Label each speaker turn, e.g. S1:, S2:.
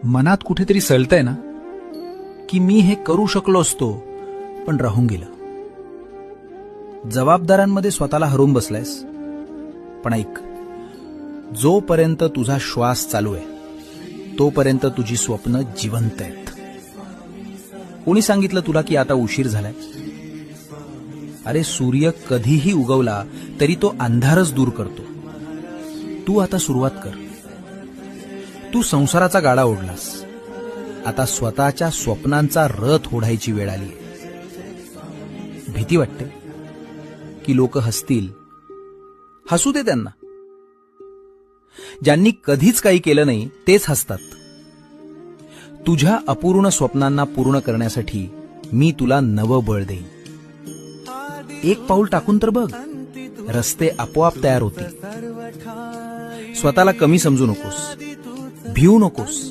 S1: मनात कुठेतरी सळतंय ना की मी हे करू शकलो असतो पण राहून गेलं. जबाबदाऱ्यांमध्ये स्वतःला हरवून बसलायस. पण ऐक, जोपर्यंत तुझा श्वास चालू आहे तोपर्यंत तुझी स्वप्न जिवंत आहेत. कोणी सांगितलं तुला की आता उशीर झालाय? अरे, सूर्य कधीही उगवला तरी तो अंधारच दूर करतो. तू आता सुरुवात कर. तू संसाराचा गाडा ओढलास, आता स्वतःच्या स्वप्नांचा रथ ओढायची वेळ आली आहे. भीती वाटते की लोक हसतील. हसू दे त्यांना. ज्यांनी कधीच काही केलं नाही तेच हसतात. तुझ्या अपूर्ण स्वप्नांना पूर्ण करण्यासाठी मी तुला नवं बळ देईन. एक पाऊल टाकून तर बघ, रस्ते आपोआप तयार होतील. स्वतःला कमी समजू नकोस, भिवू नकोस.